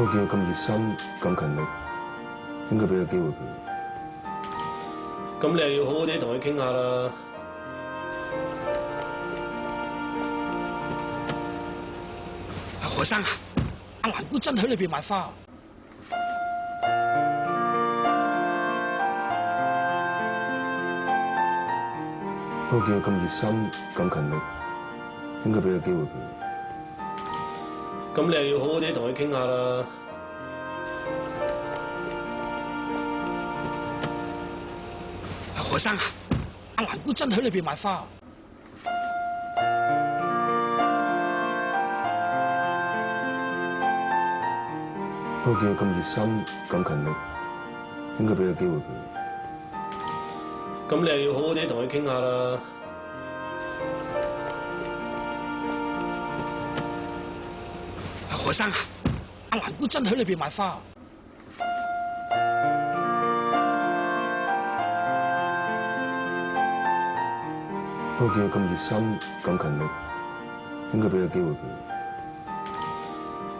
我見佢咁熱心、咁勤力，應該俾個機會佢。咁你又要好好地同佢傾下啦。何生啊，阿蘭姑真喺裏邊賣花。我見佢咁熱心、咁勤力，應該俾個機會佢。咁你又要好好地同佢傾下啦。何生啊，阿蘭姑真喺裏邊賣花。我見佢咁熱心、咁勤力，應該俾個機會佢。咁你又要好好地同佢傾下啦。何生啊，阿蘭姑真喺裏邊賣花。我見佢咁熱心、咁勤力，應該俾個機會佢。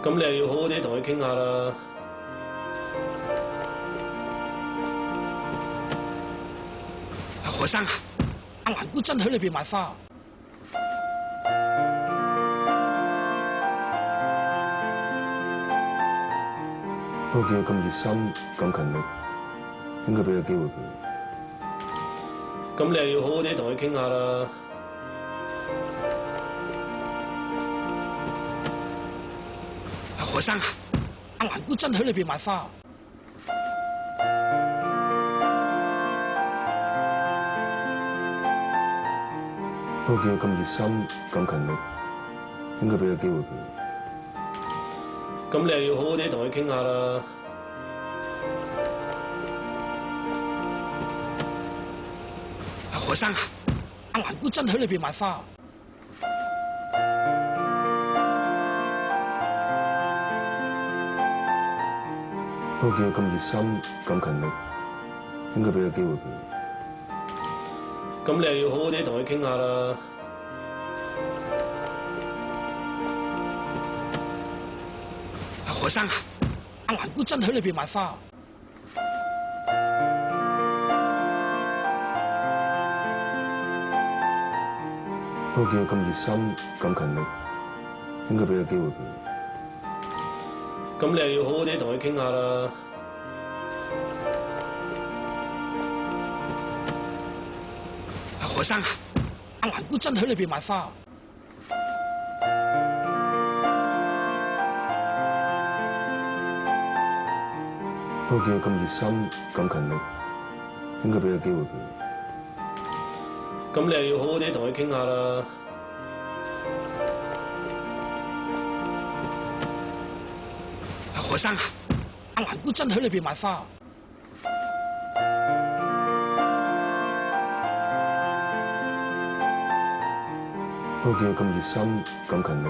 咁你又要好好地同佢傾下啦。何生啊，阿蘭姑真喺裏邊賣花。我見佢咁熱心、咁勤力，應該俾個機會佢。咁你又要好好地同佢傾下啦。何生啊，阿蘭姑真喺裏邊賣花。我見佢咁熱心、咁勤力，應該俾個機會佢。咁你又要好好地同佢傾下啦。何生啊，阿蘭姑真喺裏邊賣花。我見佢咁熱心、咁勤力，應該俾個機會佢。咁你又要好好地同佢傾下啦。何生啊，阿蘭姑真喺裏邊賣花。我見佢咁熱心、咁勤力，應該俾個機會佢。咁你又要好好地同佢傾下啦。何生啊，阿蘭姑真喺裏邊賣花。我見佢咁熱心、咁勤力，應該俾個機會佢。咁你又要好好地同佢傾下啦。何生啊，阿蘭姑真喺裏邊賣花。我見佢咁熱心、咁勤力，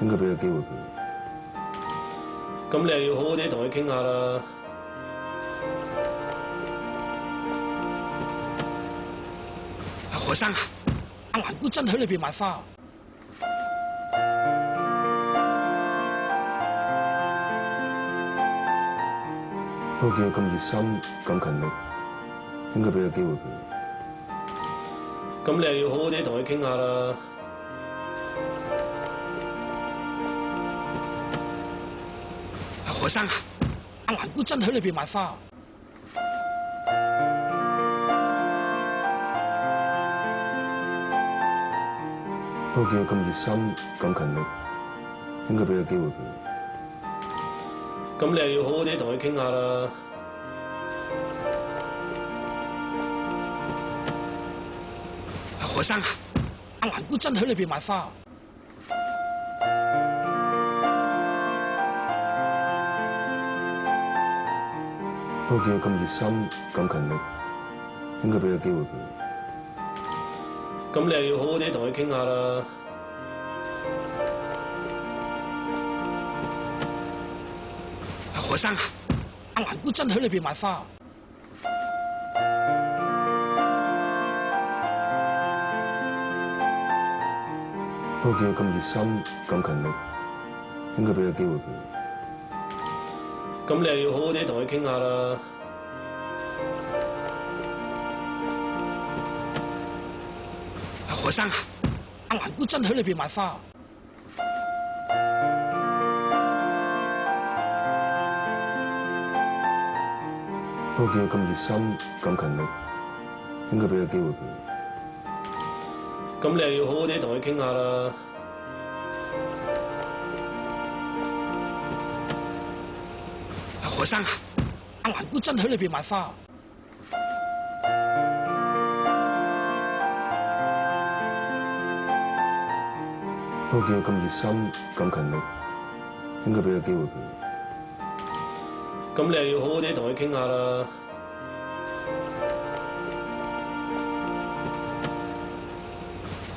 應該俾個機會佢。咁你又要好好地同佢傾下啦。何生啊，阿蘭姑真喺裏邊賣花。我見佢咁熱心、咁勤力，應該俾個機會佢。咁你又要好好地同佢傾下啦。何生啊，阿蘭姑真喺裏邊賣花。我見佢咁熱心、咁勤力，應該俾個機會佢。咁你又要好好地同佢傾下啦。何生啊，阿蘭姑真喺裏邊賣花。我見佢咁熱心、咁勤力，應該俾個機會佢。咁你又要好好地同佢傾下啦。何生啊，阿蘭姑真喺裏邊賣花。我見佢咁熱心、咁勤力，應該俾個機會佢。咁你又要好好地同佢傾下啦。何生啊，阿蘭姑真喺裏邊賣花。不過見佢咁熱心、咁勤力，應該俾個機會佢。咁你又要好好地同佢傾下啦。何生啊，阿蘭姑真喺裏邊賣花。不過見佢咁熱心、咁勤力，應該俾個機會佢。咁你又要好好地同佢傾下啦。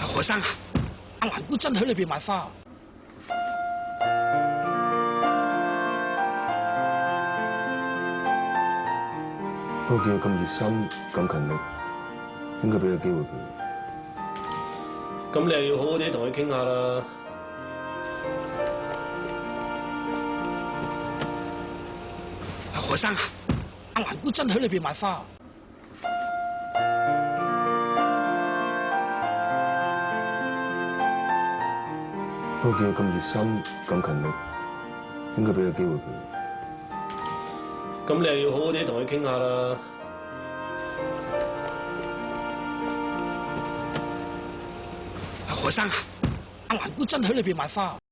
何生啊，阿蘭姑真喺裏邊賣花。不過見佢咁熱心、咁勤力，應該俾個機會佢。咁你又要好好地同佢傾下啦。何生啊，阿蘭姑真喺裏邊賣花。不過見佢咁熱心、咁勤力，應該俾個機會佢。咁你又要好好地同佢傾下啦。何生啊，阿蘭姑真喺裏邊賣花。